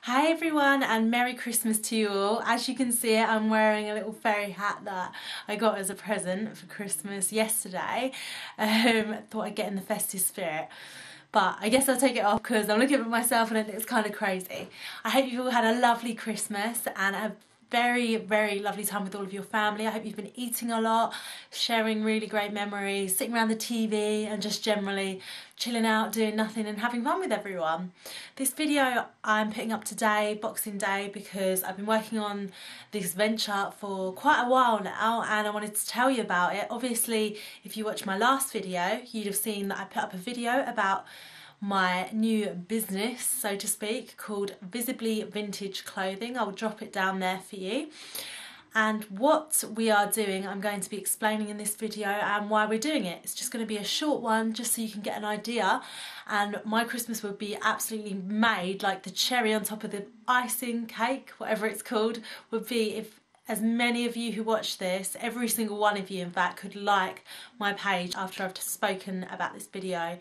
Hi everyone and Merry Christmas to you all. As you can see, I'm wearing a little fairy hat that I got as a present for Christmas yesterday. Thought I'd get in the festive spirit. But I guess I'll take it off because I'm looking at myself and it looks kind of crazy. I hope you've all had a lovely Christmas and a very lovely time with all of your family. I hope you've been eating a lot, sharing really great memories, sitting around the TV and just generally chilling out, doing nothing and having fun with everyone. This video I'm putting up today, Boxing Day, because I've been working on this venture for quite a while now and I wanted to tell you about it. Obviously, if you watched my last video, you'd have seen that I put up a video about my new business, so to speak, called Visibly Vintage Clothing. I will drop it down there for you. And what we are doing, I'm going to be explaining in this video and why we're doing it. It's just going to be a short one just so you can get an idea. And my Christmas would be absolutely made, like the cherry on top of the icing cake, whatever it's called, would be if as many of you who watch this, every single one of you in fact, could like my page after I've spoken about this video,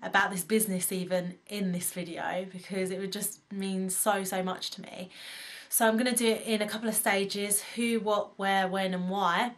about this business even in this video, because it would just mean so much to me. So I'm going to do it in a couple of stages: who, what, where, when and why.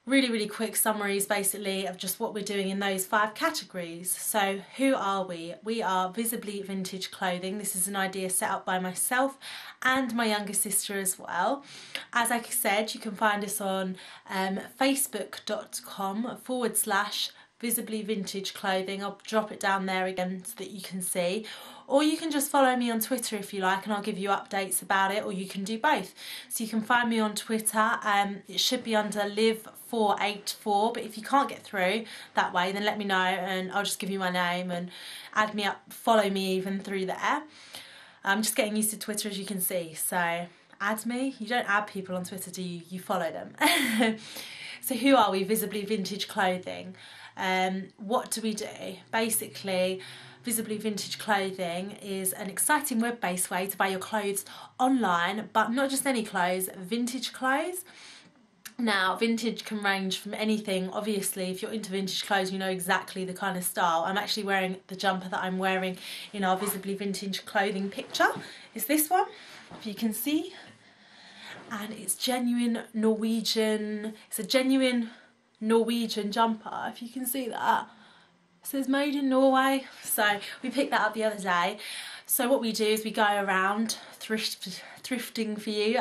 Really quick summaries basically of just what we're doing in those 5 categories. So who are we? We are Visibly Vintage Clothing. This is an idea set up by myself and my younger sister as well. As I said, you can find us on facebook.com/Visibly Vintage Clothing. I'll drop it down there again so that you can see, or you can just follow me on Twitter if you like and I'll give you updates about it, or you can do both. So you can find me on Twitter, it should be under Liv484, but if you can't get through that way then let me know and I'll just give you my name and add me up, follow me even through there. I'm just getting used to Twitter, as you can see, so add me. You don't add people on Twitter, do you? You follow them. So who are we? Visibly Vintage Clothing. What do we do? Basically, Visibly Vintage Clothing is an exciting web-based way to buy your clothes online, but not just any clothes, vintage clothes. Now, vintage can range from anything. Obviously, if you're into vintage clothes, you know exactly the kind of style. I'm actually wearing the jumper that I'm wearing in our Visibly Vintage Clothing picture. It's this one, if you can see. And it's genuine Norwegian. It's a genuine Norwegian jumper, if you can see that. It says made in Norway. So we picked that up the other day. So what we do is we go around thrifting for you,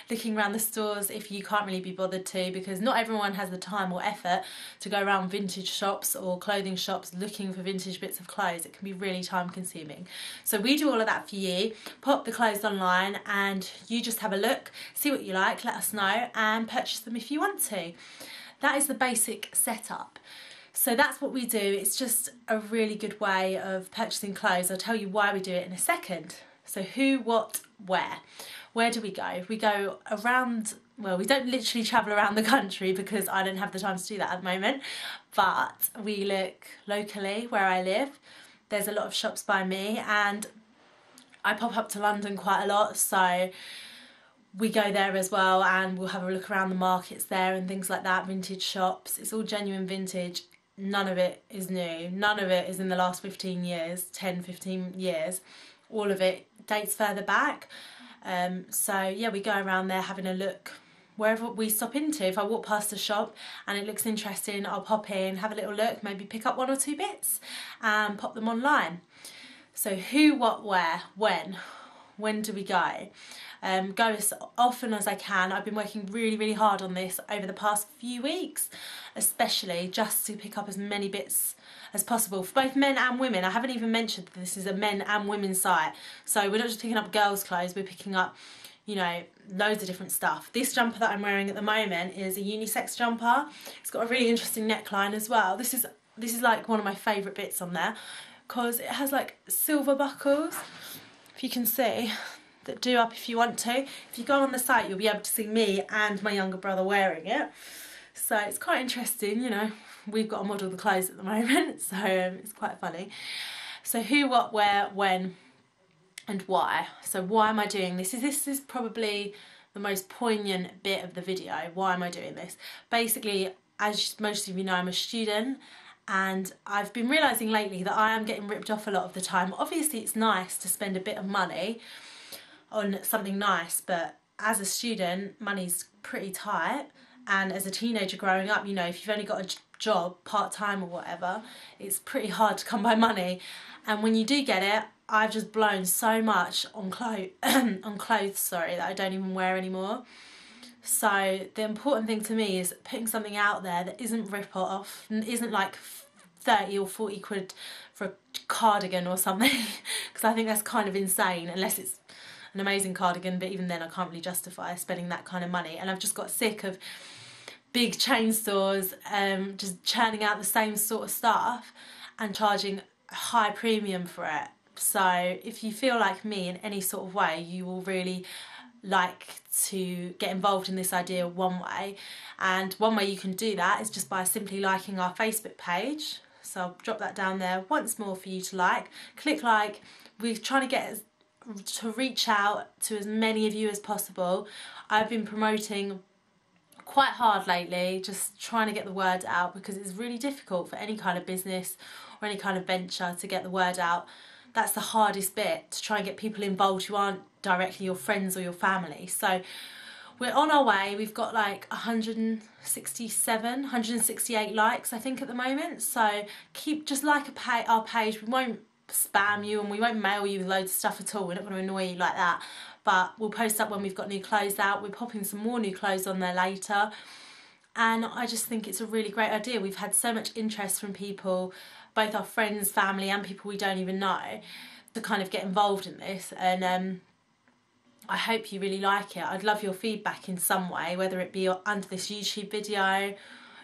looking around the stores if you can't really be bothered to, because not everyone has the time or effort to go around vintage shops or clothing shops looking for vintage bits of clothes. It can be really time consuming. So we do all of that for you, pop the clothes online and you just have a look, see what you like, let us know and purchase them if you want to. That is the basic setup. So that's what we do. It's just a really good way of purchasing clothes. I'll tell you why we do it in a second. So who, what, where? Where do we go? We go around, well, we don't literally travel around the country because I don't have the time to do that at the moment, but we look locally where I live. There's a lot of shops by me and I pop up to London quite a lot, so we go there as well and we'll have a look around the markets there and things like that, vintage shops. It's all genuine vintage. None of it is new. None of it is in the last 15 years, 10, 15 years. All of it dates further back. So yeah, we go around there having a look wherever we stop into. If I walk past a shop and it looks interesting, I'll pop in, have a little look, maybe pick up 1 or 2 bits and pop them online. So who, what, where, when? When do we go? Go as often as I can. I've been working really hard on this over the past few weeks, especially just to pick up as many bits as possible for both men and women. I haven't even mentioned that this is a men and women's site, so we're not just picking up girls' clothes, we're picking up, you know, loads of different stuff. This jumper that I'm wearing at the moment is a unisex jumper. It's got a really interesting neckline as well. This is like one of my favourite bits on there because it has like silver buckles, if you can see, that do up if you want to. If you go on the site you'll be able to see me and my younger brother wearing it. So it's quite interesting, you know, we've got to model the clothes at the moment, so it's quite funny. So who, what, where, when and why. So why am I doing this? This is probably the most poignant bit of the video. Why am I doing this? Basically, as most of you know, I'm a student and I've been realising lately that I am getting ripped off a lot of the time. Obviously it's nice to spend a bit of money, on something nice, but as a student, money's pretty tight, and as a teenager growing up, you know, if you've only got a job, part-time or whatever, it's pretty hard to come by money. And when you do get it, I've just blown so much on clothes, sorry, that I don't even wear anymore. So the important thing to me is putting something out there that isn't rip-off, and isn't like 30 or 40 quid for a cardigan or something, because I think that's kind of insane, unless it's an amazing cardigan, but even then I can't really justify spending that kind of money. And I've just got sick of big chain stores just churning out the same sort of stuff and charging a high premium for it. So if you feel like me in any sort of way, you will really like to get involved in this idea one way. And one way you can do that is just by simply liking our Facebook page. So I'll drop that down there once more for you to like. Click like. We're trying to reach out to as many of you as possible. I've been promoting quite hard lately, just trying to get the word out, because it's really difficult for any kind of business or any kind of venture to get the word out. That's the hardest bit, to try and get people involved who aren't directly your friends or your family. So we're on our way. We've got like 168 likes, I think, at the moment. So just like our page. We won't spam you and we won't mail you with loads of stuff at all. We're not going to annoy you like that. But we'll post up when we've got new clothes out. We're popping some more new clothes on there later. And I just think it's a really great idea. We've had so much interest from people, both our friends, family and people we don't even know, to kind of get involved in this. And I hope you really like it. I'd love your feedback in some way, whether it be under this YouTube video,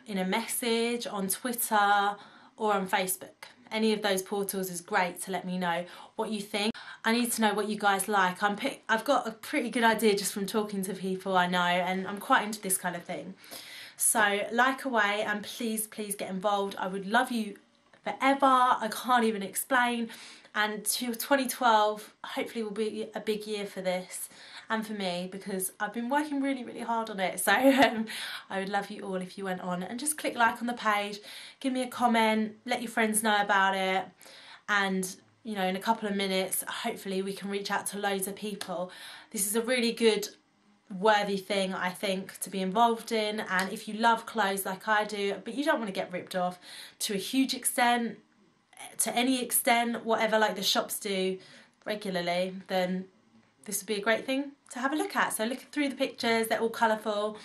in a message, on Twitter or on Facebook. Any of those portals is great to let me know what you think. I need to know what you guys like. I've got a pretty good idea just from talking to people I know, and I'm quite into this kind of thing. So like away, and please get involved. I would love you forever. I can't even explain. And 2012 hopefully will be a big year for this and for me, because I've been working really hard on it. So I would love you all if you went on and just click like on the page, give me a comment, let your friends know about it, and you know, in a couple of minutes hopefully we can reach out to loads of people. This is a really good, worthy thing, I think, to be involved in. And if you love clothes like I do, but you don't want to get ripped off to a huge extent, to any extent, whatever, like the shops do regularly, then this would be a great thing to have a look at. So look through the pictures, they're all colourful,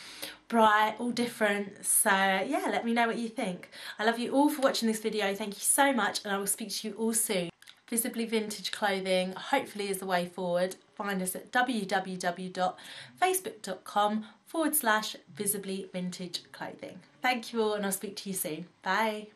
bright, all different. So yeah, let me know what you think. I love you all for watching this video. Thank you so much, and I will speak to you all soon. Visibly Vintage Clothing hopefully is the way forward. Find us at www.facebook.com/Visibly Vintage Clothing. Thank you all, and I'll speak to you soon. Bye.